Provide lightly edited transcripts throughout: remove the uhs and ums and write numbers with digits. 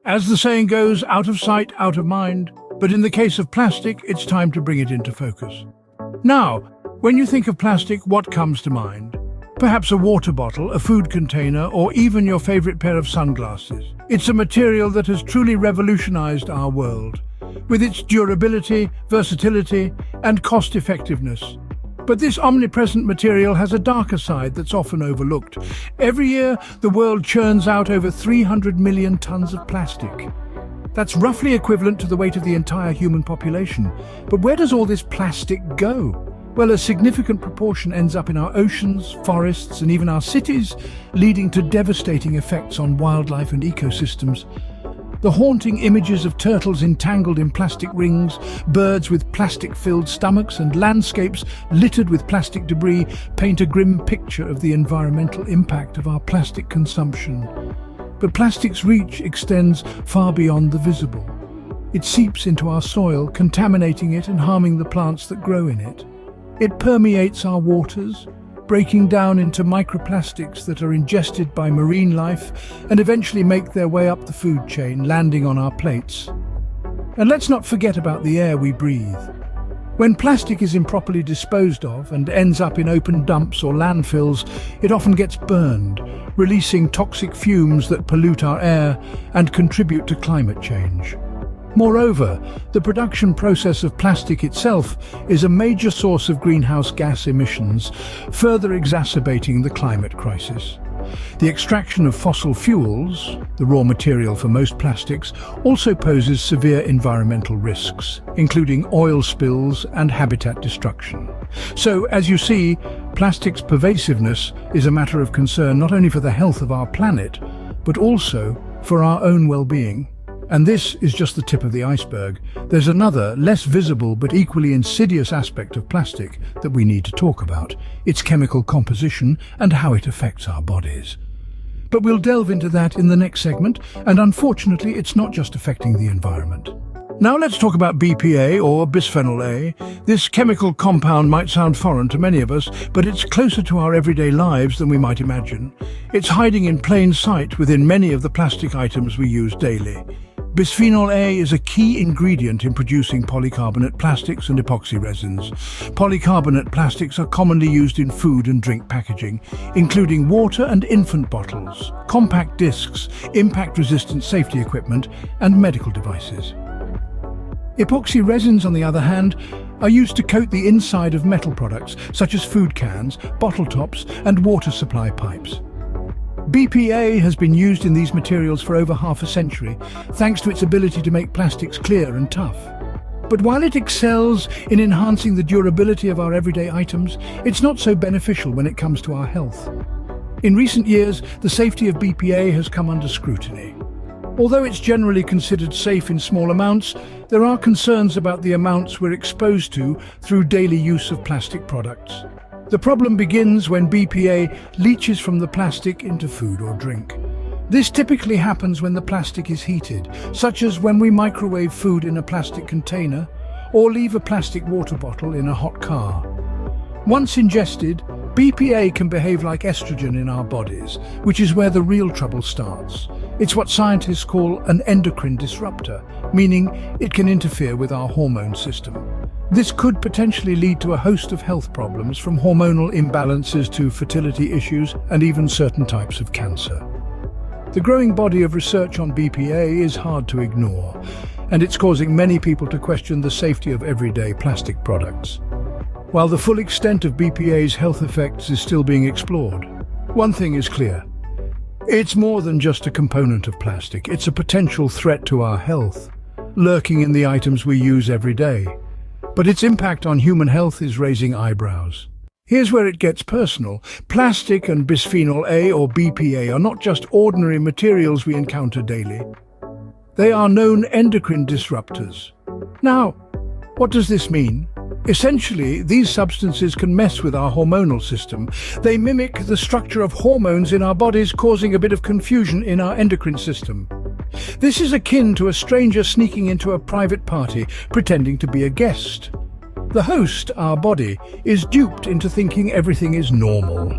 As the saying goes, out of sight, out of mind. But in the case of plastic, it's time to bring it into focus. Now, when you think of plastic, what comes to mind? Perhaps a water bottle, a food container, or even your favorite pair of sunglasses. It's a material that has truly revolutionized our world, with its durability, versatility, and cost-effectiveness. But this omnipresent material has a darker side that's often overlooked. Every year, the world churns out over 300 million tons of plastic. That's roughly equivalent to the weight of the entire human population. But where does all this plastic go? Well, a significant proportion ends up in our oceans, forests, and even our cities, leading to devastating effects on wildlife and ecosystems. The haunting images of turtles entangled in plastic rings, birds with plastic-filled stomachs, and landscapes littered with plastic debris paint a grim picture of the environmental impact of our plastic consumption. But plastic's reach extends far beyond the visible. It seeps into our soil, contaminating it and harming the plants that grow in it. It permeates our waters, breaking down into microplastics that are ingested by marine life and eventually make their way up the food chain, landing on our plates. And let's not forget about the air we breathe. When plastic is improperly disposed of and ends up in open dumps or landfills, it often gets burned, releasing toxic fumes that pollute our air and contribute to climate change. Moreover, the production process of plastic itself is a major source of greenhouse gas emissions, further exacerbating the climate crisis. The extraction of fossil fuels, the raw material for most plastics, also poses severe environmental risks, including oil spills and habitat destruction. So, as you see, plastic's pervasiveness is a matter of concern not only for the health of our planet, but also for our own well-being. And this is just the tip of the iceberg. There's another, less visible but equally insidious aspect of plastic that we need to talk about: its chemical composition and how it affects our bodies. But we'll delve into that in the next segment, and unfortunately it's not just affecting the environment. Now let's talk about BPA, or bisphenol A. This chemical compound might sound foreign to many of us, but it's closer to our everyday lives than we might imagine. It's hiding in plain sight within many of the plastic items we use daily. Bisphenol A is a key ingredient in producing polycarbonate plastics and epoxy resins. Polycarbonate plastics are commonly used in food and drink packaging, including water and infant bottles, compact discs, impact-resistant safety equipment, and medical devices. Epoxy resins, on the other hand, are used to coat the inside of metal products, such as food cans, bottle tops, and water supply pipes. BPA has been used in these materials for over half a century, thanks to its ability to make plastics clear and tough. But while it excels in enhancing the durability of our everyday items, it's not so beneficial when it comes to our health. In recent years, the safety of BPA has come under scrutiny. Although it's generally considered safe in small amounts, there are concerns about the amounts we're exposed to through daily use of plastic products. The problem begins when BPA leaches from the plastic into food or drink. This typically happens when the plastic is heated, such as when we microwave food in a plastic container or leave a plastic water bottle in a hot car. Once ingested, BPA can behave like estrogen in our bodies, which is where the real trouble starts. It's what scientists call an endocrine disruptor, meaning it can interfere with our hormone system. This could potentially lead to a host of health problems, from hormonal imbalances to fertility issues and even certain types of cancer. The growing body of research on BPA is hard to ignore, and it's causing many people to question the safety of everyday plastic products. While the full extent of BPA's health effects is still being explored, one thing is clear: it's more than just a component of plastic. It's a potential threat to our health, lurking in the items we use every day. But its impact on human health is raising eyebrows. Here's where it gets personal. Plastic and bisphenol A, or BPA, are not just ordinary materials we encounter daily. They are known endocrine disruptors. Now, what does this mean? Essentially, these substances can mess with our hormonal system. They mimic the structure of hormones in our bodies, causing a bit of confusion in our endocrine system. This is akin to a stranger sneaking into a private party, pretending to be a guest. The host, our body, is duped into thinking everything is normal.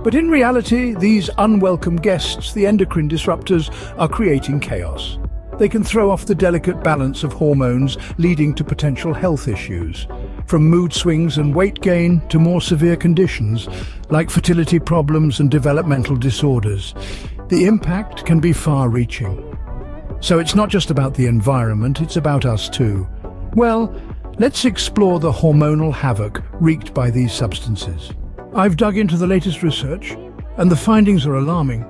But in reality, these unwelcome guests, the endocrine disruptors, are creating chaos. They can throw off the delicate balance of hormones, leading to potential health issues, from mood swings and weight gain to more severe conditions like fertility problems and developmental disorders. The impact can be far-reaching. So it's not just about the environment, it's about us too. Well, let's explore the hormonal havoc wreaked by these substances. I've dug into the latest research, and the findings are alarming.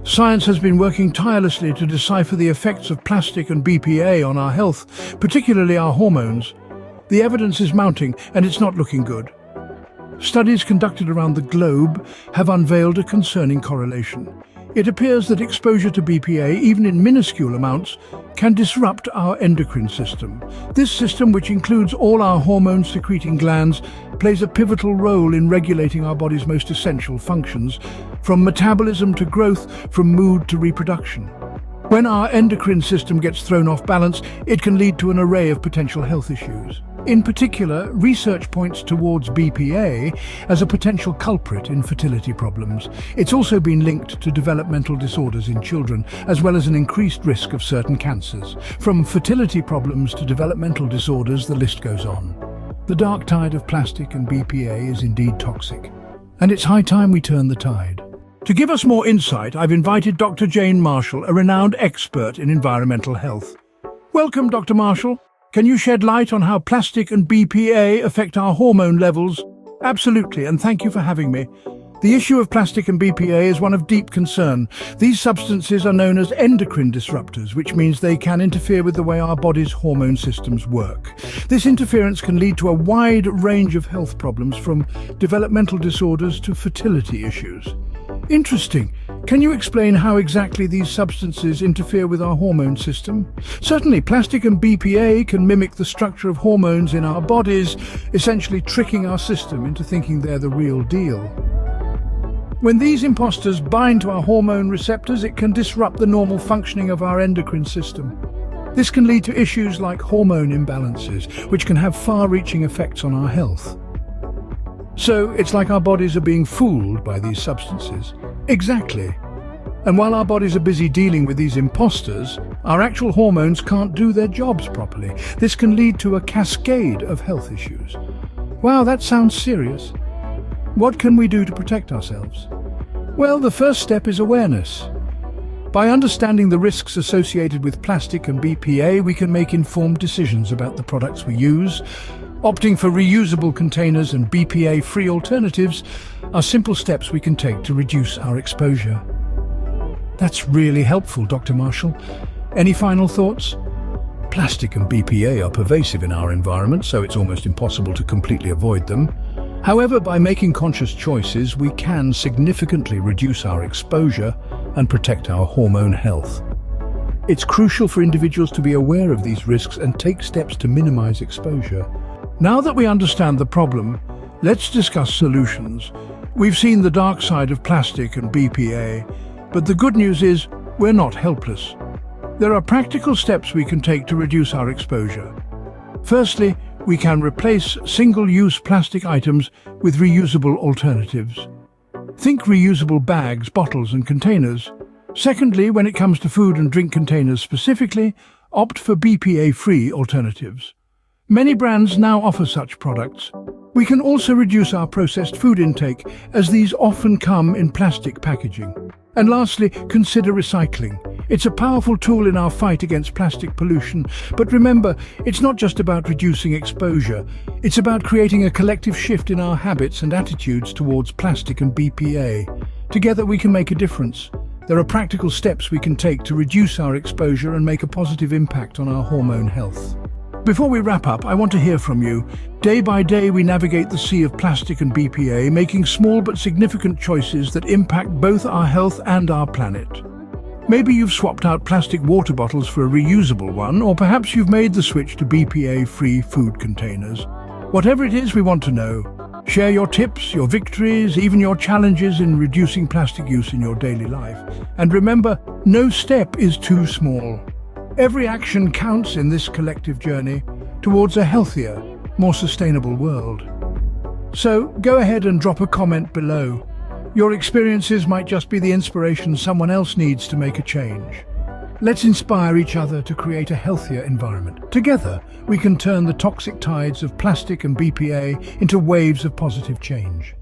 Science has been working tirelessly to decipher the effects of plastic and BPA on our health, particularly our hormones. The evidence is mounting, and it's not looking good. Studies conducted around the globe have unveiled a concerning correlation. It appears that exposure to BPA, even in minuscule amounts, can disrupt our endocrine system. This system, which includes all our hormone-secreting glands, plays a pivotal role in regulating our body's most essential functions, from metabolism to growth, from mood to reproduction. When our endocrine system gets thrown off balance, it can lead to an array of potential health issues. In particular, research points towards BPA as a potential culprit in fertility problems. It's also been linked to developmental disorders in children, as well as an increased risk of certain cancers. From fertility problems to developmental disorders, the list goes on. The dark tide of plastic and BPA is indeed toxic, and it's high time we turn the tide. To give us more insight, I've invited Dr. Jane Marshall, a renowned expert in environmental health. Welcome, Dr. Marshall. Can you shed light on how plastic and BPA affect our hormone levels? Absolutely, and thank you for having me. The issue of plastic and BPA is one of deep concern. These substances are known as endocrine disruptors, which means they can interfere with the way our body's hormone systems work. This interference can lead to a wide range of health problems, from developmental disorders to fertility issues. Interesting. Can you explain how exactly these substances interfere with our hormone system? Certainly, plastic and BPA can mimic the structure of hormones in our bodies, essentially tricking our system into thinking they're the real deal. When these imposters bind to our hormone receptors, it can disrupt the normal functioning of our endocrine system. This can lead to issues like hormone imbalances, which can have far-reaching effects on our health. So it's like our bodies are being fooled by these substances. Exactly. And while our bodies are busy dealing with these imposters, our actual hormones can't do their jobs properly. This can lead to a cascade of health issues. Wow, that sounds serious. What can we do to protect ourselves? Well, the first step is awareness. By understanding the risks associated with plastic and BPA, we can make informed decisions about the products we use. Opting for reusable containers and BPA-free alternatives are simple steps we can take to reduce our exposure. That's really helpful, Dr. Marshall. Any final thoughts? Plastic and BPA are pervasive in our environment, so it's almost impossible to completely avoid them. However, by making conscious choices, we can significantly reduce our exposure and protect our hormone health. It's crucial for individuals to be aware of these risks and take steps to minimize exposure. Now that we understand the problem, let's discuss solutions. We've seen the dark side of plastic and BPA, but the good news is we're not helpless. There are practical steps we can take to reduce our exposure. Firstly, we can replace single-use plastic items with reusable alternatives. Think reusable bags, bottles and containers. Secondly, when it comes to food and drink containers specifically, opt for BPA-free alternatives. Many brands now offer such products. We can also reduce our processed food intake, as these often come in plastic packaging. And lastly, consider recycling. It's a powerful tool in our fight against plastic pollution. But remember, it's not just about reducing exposure. It's about creating a collective shift in our habits and attitudes towards plastic and BPA. Together we can make a difference. There are practical steps we can take to reduce our exposure and make a positive impact on our hormone health. Before we wrap up, I want to hear from you. Day by day, we navigate the sea of plastic and BPA, making small but significant choices that impact both our health and our planet. Maybe you've swapped out plastic water bottles for a reusable one, or perhaps you've made the switch to BPA-free food containers. Whatever it is, we want to know. Share your tips, your victories, even your challenges in reducing plastic use in your daily life. And remember, no step is too small. Every action counts in this collective journey towards a healthier, more sustainable world. So go ahead and drop a comment below. Your experiences might just be the inspiration someone else needs to make a change. Let's inspire each other to create a healthier environment. Together, we can turn the toxic tides of plastic and BPA into waves of positive change.